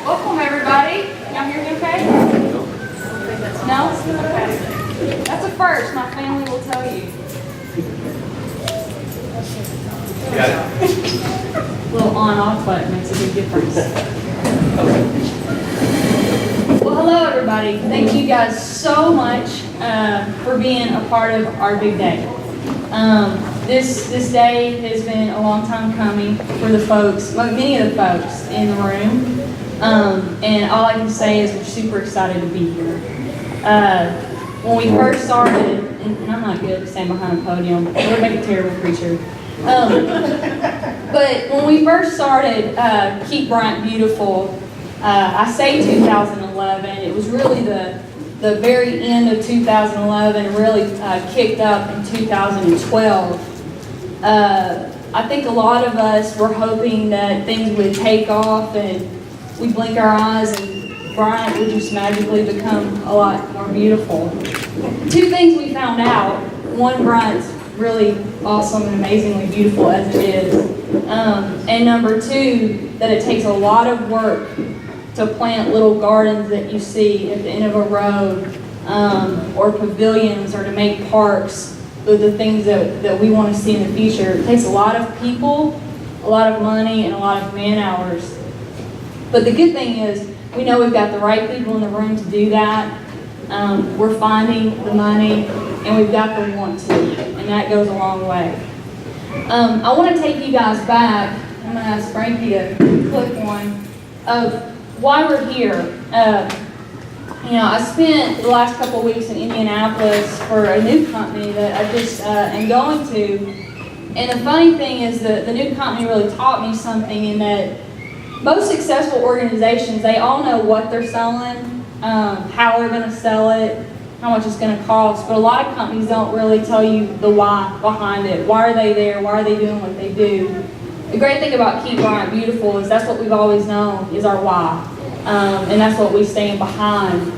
Welcome, everybody. Y'all hear me okay? No? Okay. That's a first. My family will tell you. Got it. A little on-off button makes a big difference. Well, hello, everybody. Thank you guys so much for being a part of our big day. This day has been a long time coming for the folks, many of the folks in the room. And all I can say is we're super excited to be here. When we first started, and I'm not good at standing behind a podium, it would make a terrible preacher. But when we first started Keep Bryant Beautiful, I say 2011, it was really the very end of 2011, really kicked up in 2012. I think a lot of us were hoping that things would take off and we'd blink our eyes and Bryant would just magically become a lot more beautiful. Two things we found out. One, Bryant's really awesome and amazingly beautiful as it is. And number two, that it takes a lot of work to plant little gardens that you see at the end of a road, or pavilions, or to make parks with the things that we want to see in the future. It takes a lot of people, a lot of money, and a lot of man hours. But the good thing is, we know we've got the right people in the room to do that. We're finding the money, and we've got the want to, and that goes a long way. I want to take you guys back. I'm going to ask Frankie to click one of why we're here. I spent the last couple of weeks in Indianapolis for a new company that I just am going to. And the funny thing is that the new company really taught me something in that most successful organizations, they all know what they're selling, how they're going to sell it, how much it's going to cost. But a lot of companies don't really tell you the why behind it. Why are they there? Why are they doing what they do? The great thing about Keep Bryant Beautiful is that's what we've always known is our why. And that's what we stand behind.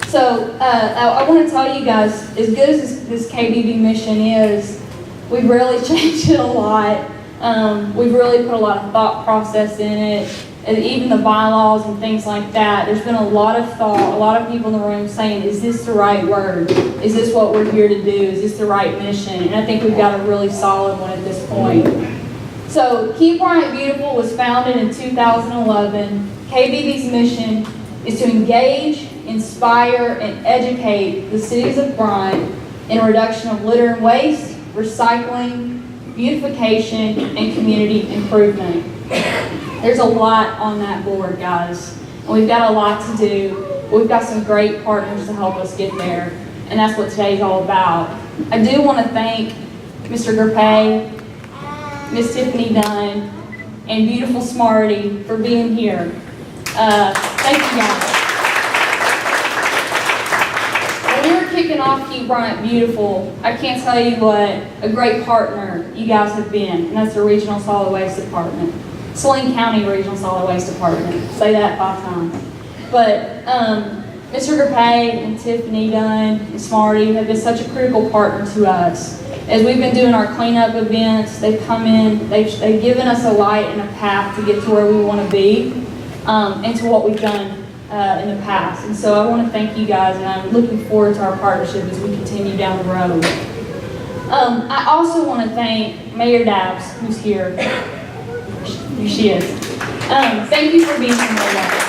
So I want to tell you guys, as good as this KBB mission is, we've really changed it a lot. We've really put a lot of thought process in it, and even the bylaws and things like that. There's been a lot of thought, a lot of people in the room saying, is this the right word? Is this what we're here to do? Is this the right mission? And I think we've got a really solid one at this point. So Keep Bryant Beautiful was founded in 2011. KBB's mission is to engage, inspire, and educate the cities of Bryant in a reduction of litter and waste, recycling, beautification, and community improvement. There's a lot on that board, guys. And we've got a lot to do. We've got some great partners to help us get there. And that's what today's all about. I do want to thank Mr. Gerpay, Miss Tiffany Dunn, and beautiful Smarty for being here. Thank you, guys. When we were kicking off Keep Bryant Beautiful, I can't tell you what a great partner you guys have been, and that's the Regional Solid Waste Department. Saline County Regional Solid Waste Department. Say that 5 times. But Mr. Gerpay and Tiffany Dunn and Smarty have been such a critical partner to us. As we've been doing our cleanup events, they've come in, they've given us a light and a path to get to where we want to be, and to what we've done in the past. And so I want to thank you guys, and I'm looking forward to our partnership as we continue down the road. I also want to thank Mayor Dabbs, who's here. Here she is. Thank you for being here, Mayor Dabbs.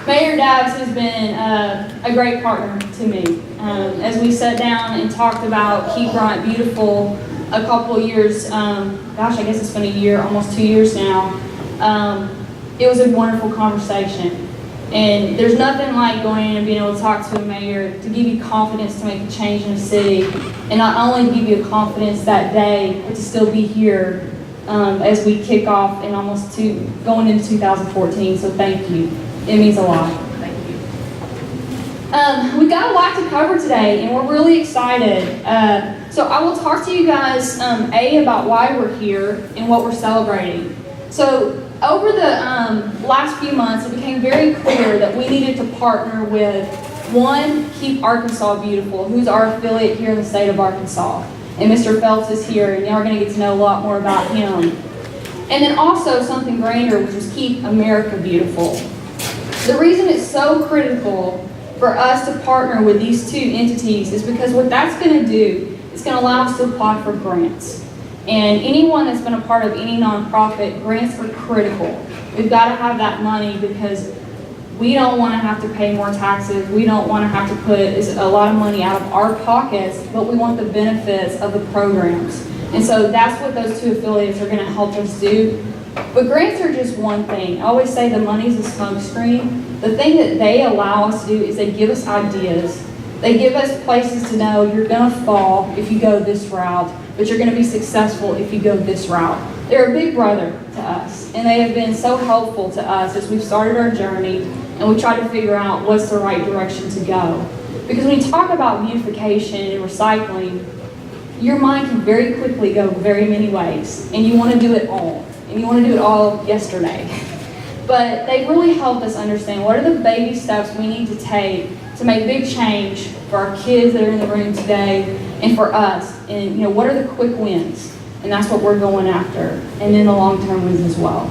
Mayor Dabbs has been a great partner to me. As we sat down and talked about Keep Bryant Beautiful a couple of years, gosh, I guess it's been a year, almost 2 years now, it was a wonderful conversation. And there's nothing like going in and being able to talk to a mayor to give you confidence to make a change in a city, and not only give you a confidence that day, but to still be here as we kick off and going into 2014. So thank you. It means a lot. Thank you. We've got a lot to cover today, and we're really excited. So I will talk to you guys, about why we're here and what we're celebrating. So over the last few months, it became very clear that we needed to partner with, one, Keep Arkansas Beautiful, who's our affiliate here in the state of Arkansas. And Mr. Phelps is here, and y'all are going to get to know a lot more about him. And then also something grander, which is Keep America Beautiful. The reason it's so critical for us to partner with these two entities is because what that's going to do is going to allow us to apply for grants. And anyone that's been a part of any nonprofit, grants are critical. We've got to have that money because we don't want to have to pay more taxes. We don't want to have to put a lot of money out of our pockets, but we want the benefits of the programs. And so that's what those two affiliates are going to help us do. But grants are just one thing. I always say the money's a smokescreen. The thing that they allow us to do is they give us ideas. They give us places to know you're going to fall if you go this route, but you're going to be successful if you go this route. They're a big brother to us, and they have been so helpful to us as we've started our journey and we try to figure out what's the right direction to go. Because when you talk about beautification and recycling, your mind can very quickly go very many ways, and you want to do it all, and you want to do it all yesterday. But they really helped us understand what are the baby steps we need to take to make big change for our kids that are in the room today and for us. And what are the quick wins? And that's what we're going after. And then the long-term wins as well.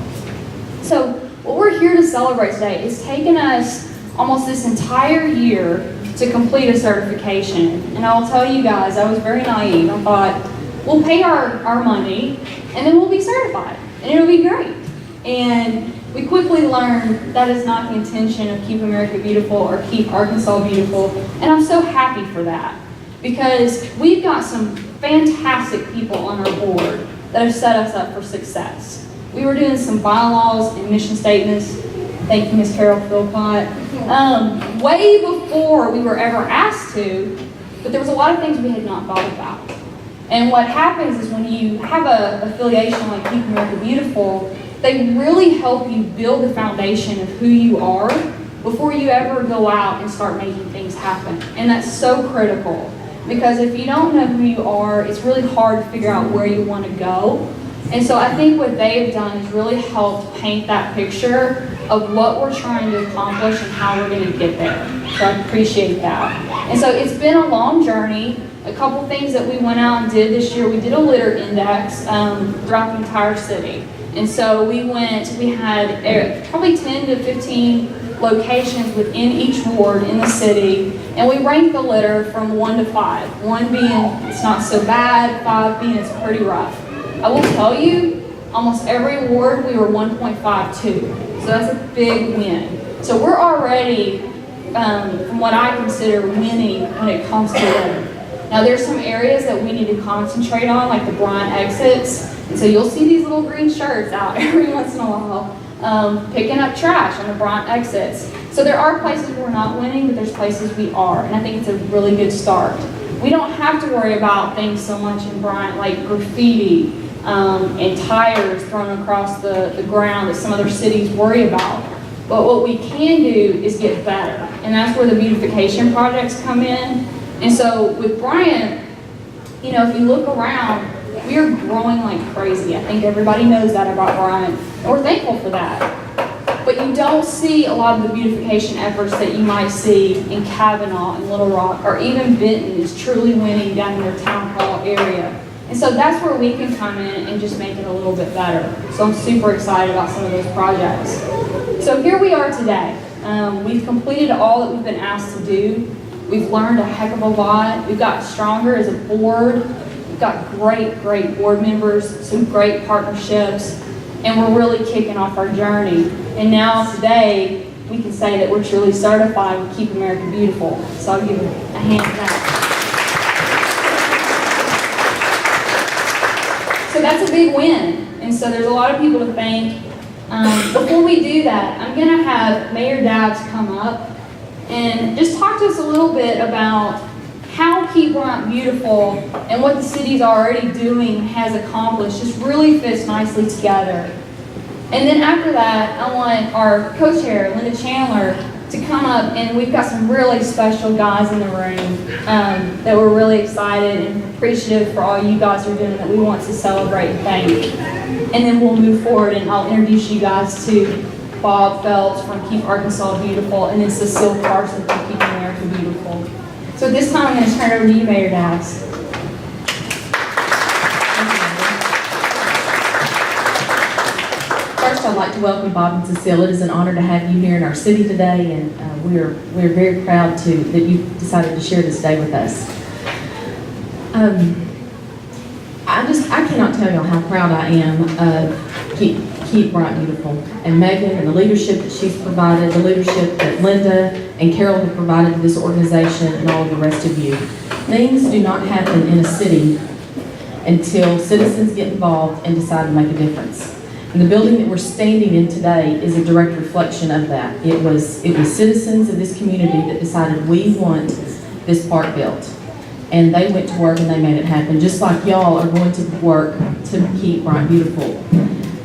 So what we're here to celebrate today is taking us almost this entire year to complete a certification. And I'll tell you guys, I was very naive. I thought, we'll pay our money and then we'll be certified and it'll be great. And we quickly learned that is not the intention of Keep America Beautiful or Keep Arkansas Beautiful. And I'm so happy for that because we've got some fantastic people on our board that have set us up for success. We were doing some bylaws and mission statements. Thank you, Ms. Carol Philpott. Way before we were ever asked to, but there was a lot of things we had not thought about. And what happens is when you have an affiliation like Keep America Beautiful, they really help you build the foundation of who you are before you ever go out and start making things happen. And that's so critical because if you don't know who you are, it's really hard to figure out where you want to go. And so I think what they've done is really helped paint that picture of what we're trying to accomplish and how we're going to get there. So I appreciate that. And so it's been a long journey. A couple things that we went out and did this year, we did a litter index throughout the entire city. And so we had probably 10 to 15 locations within each ward in the city, and we ranked the litter from 1 to 5. 1 being it's not so bad, 5 being it's pretty rough. I will tell you, almost every ward we were 1.52, so that's a big win. So we're already, from what I consider, winning when it comes to litter. Now there's some areas that we need to concentrate on, like the Bryant exits. And so you'll see these little green shirts out every once in a while, picking up trash on the Bryant exits. So there are places we're not winning, but there's places we are. And I think it's a really good start. We don't have to worry about things so much in Bryant like graffiti and tires thrown across the ground that some other cities worry about. But what we can do is get better. And that's where the beautification projects come in. And so with Bryant, if you look around, we are growing like crazy. I think everybody knows that about Bryant, and we're thankful for that. But you don't see a lot of the beautification efforts that you might see in Kavanaugh and Little Rock, or even Benton is truly winning down in their town hall area. And so that's where we can come in and just make it a little bit better. So I'm super excited about some of those projects. So here we are today. We've completed all that we've been asked to do. We've learned a heck of a lot. We've got stronger as a board. We've got great board members, some great partnerships, and we're really kicking off our journey. And now today, we can say that we're truly certified with Keep America Beautiful. So I'll give a hand to that. So that's a big win. And so there's a lot of people to thank. Before we do that, I'm gonna have Mayor Dabbs come up and just talk to us a little bit about how Keep Bryant Beautiful and what the city's already doing has accomplished just really fits nicely together. And then after that, I want our co-chair, Linda Chandler, to come up, and we've got some really special guys in the room that we're really excited and appreciative for all you guys are doing that we want to celebrate and thank. And then we'll move forward, and I'll introduce you guys to Bob Phelps from Keep Arkansas Beautiful, and then Cecile Carson from Keep America Beautiful. So at this time, I'm going to turn it over to you, Mayor Dabbs. First, I'd like to welcome Bob and Cecile. It is an honor to have you here in our city today, and we're very proud that you decided to share this day with us. I cannot tell you how proud I am of Keep Bryant Beautiful and Megan and the leadership that she's provided, the leadership that Linda and Carol have provided to this organization, and all of the rest of you. Things do not happen in a city until citizens get involved and decide to make a difference. And the building that we're standing in today is a direct reflection of that. It was citizens of this community that decided we want this park built. And they went to work and they made it happen, just like y'all are going to work to keep Bryant beautiful.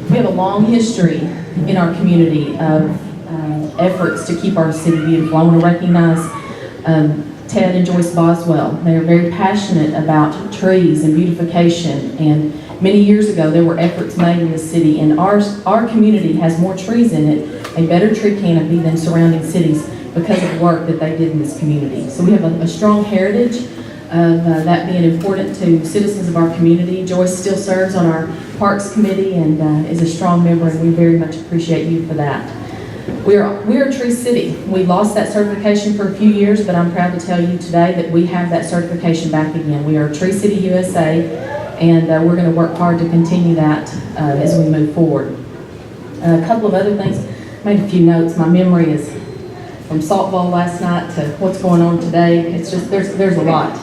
We have a long history in our community of efforts to keep our city beautiful. I want to recognize Ted and Joyce Boswell. They are very passionate about trees and beautification, and many years ago there were efforts made in the city, and our community has more trees in it, a better tree canopy than surrounding cities because of the work that they did in this community. So we have a strong heritage of that being important to citizens of our community. Joyce still serves on our Parks Committee and is a strong member, and we very much appreciate you for that. We're a tree city. We lost that certification for a few years, but I'm proud to tell you today that we have that certification back again. We are a Tree City USA, and we're going to work hard to continue that as we move forward. A couple of other things. I made a few notes. My memory is from softball last night to what's going on today. It's just, there's a lot.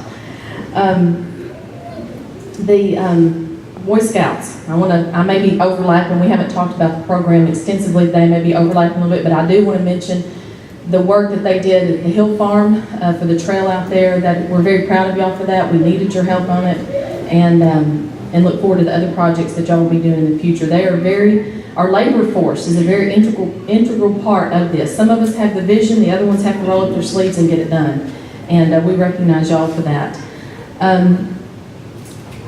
Boy Scouts. I may be overlapping. We haven't talked about the program extensively today. May be overlapping a little bit, but I do want to mention the work that they did at the Hill Farm for the trail out there. That we're very proud of y'all for that. We needed your help on it, and look forward to the other projects that y'all will be doing in the future. They are our labor force is a very integral part of this. Some of us have the vision, the other ones have to roll up their sleeves and get it done, and we recognize y'all for that.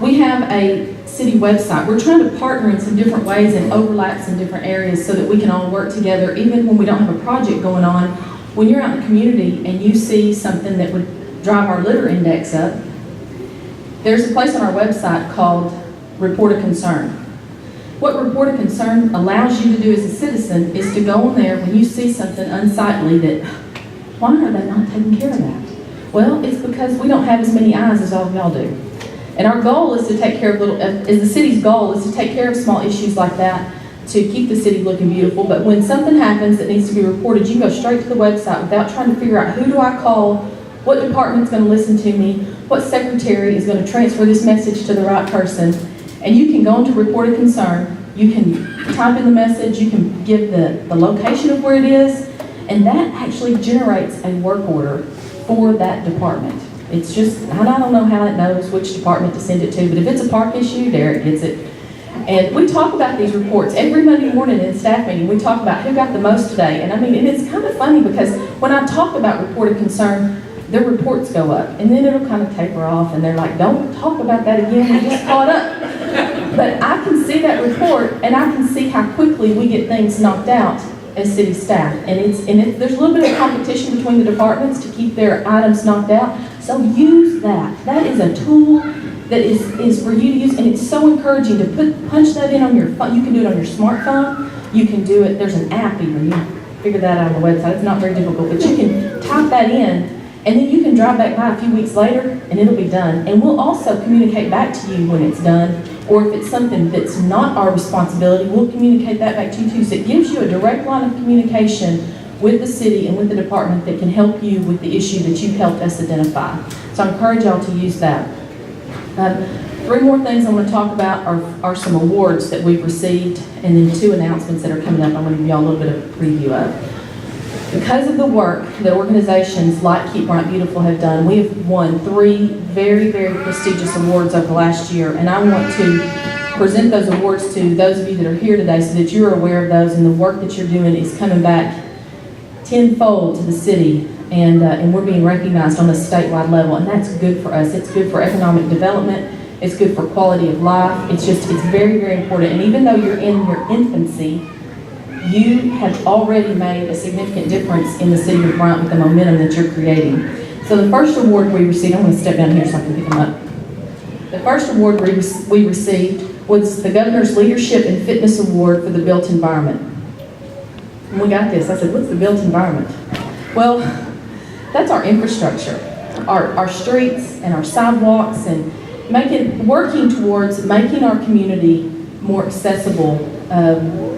We have a city website. We're trying to partner in some different ways and overlaps in different areas so that we can all work together, even when we don't have a project going on. When you're out in the community and you see something that would drive our litter index up, there's a place on our website called Report a Concern. What Report a Concern allows you to do as a citizen is to go on there when you see something unsightly that, why are they not taking care of that? Well, it's because we don't have as many eyes as all of y'all do. And our goal is to take care of the city's goal is to take care of small issues like that to keep the city looking beautiful. But when something happens that needs to be reported, you go straight to the website without trying to figure out who do I call, what department's going to listen to me, what secretary is going to transfer this message to the right person. And you can go into Report a Concern, you can type in the message, you can give the location of where it is, and that actually generates a work order for that department. It's just, I don't know how it knows which department to send it to, but if it's a park issue, Derek gets it. And we talk about these reports every Monday morning in staff meeting. We talk about who got the most today. And I mean, and it's kind of funny because when I talk about Report a Concern, their reports go up, and then it'll kind of taper off, and they're like, don't talk about that again, we just caught up. But I can see that report, and I can see how quickly we get things knocked out as city staff. And there's a little bit of competition between the departments to keep their items knocked out. So use that. That is a tool that is for you to use, and it's so encouraging to punch that in on your phone. You can do it on your smartphone. You can do it, there's an app even. You figure that out on the website. It's not very difficult, but you can type that in, and then you can drive back by a few weeks later, and it'll be done. And we'll also communicate back to you when it's done, or if it's something that's not our responsibility, we'll communicate that back to you too. So it gives you a direct line of communication with the city and with the department that can help you with the issue that you've helped us identify. So I encourage y'all to use that. 3 more things I want to talk about are some awards that we've received, and then 2 announcements that are coming up I want to give y'all a little bit of a preview of. Because of the work that organizations like Keep Bryant Beautiful have done, we have won 3 very prestigious awards over the last year, and I want to present those awards to those of you that are here today so that you're aware of those, and the work that you're doing is coming back tenfold to the city, and we're being recognized on a statewide level, and that's good for us. It's good for economic development. It's good for quality of life. It's very important. And even though you're in your infancy, you have already made a significant difference in the city of Bryant with the momentum that you're creating. So the first award we received, I'm going to step down here so I can pick them up. The first award we received was the Governor's Leadership and Fitness Award for the Built Environment. When we got this, I said, what's the built environment? Well, that's our infrastructure, our streets and our sidewalks, and working towards making our community more accessible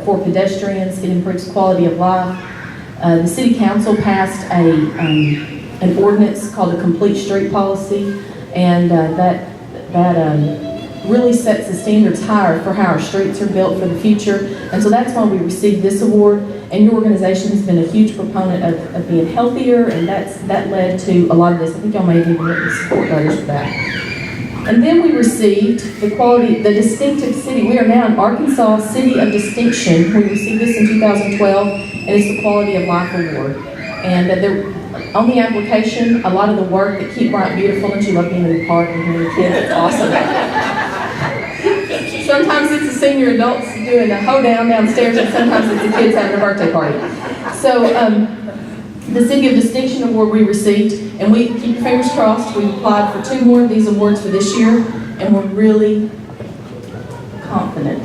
for pedestrians. It improves quality of life. The City Council passed an ordinance called the Complete Street Policy, and that really sets the standards higher for how our streets are built for the future. And so that's why we received this award. And your organization has been a huge proponent of being healthier, and that led to a lot of this. I think y'all may have even written support letters for that. And then we received the distinctive city. We are now an Arkansas City of Distinction. We received this in 2012, and it's the Quality of Life Award. And on the application, a lot of the work that Keep Bryant Beautiful, don't you love being in the park and hearing the kids? It's awesome. Sometimes it's the senior adults doing a hoedown downstairs, and sometimes it's the kids having a birthday party. So the City of Distinction Award we received, and we keep your fingers crossed, we've applied for 2 more of these awards for this year, and we're really confident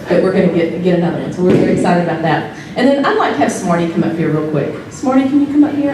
that we're going to get another one. So we're very excited about that. And then I'd like to have Smarty come up here real quick. Smarty, can you come up here?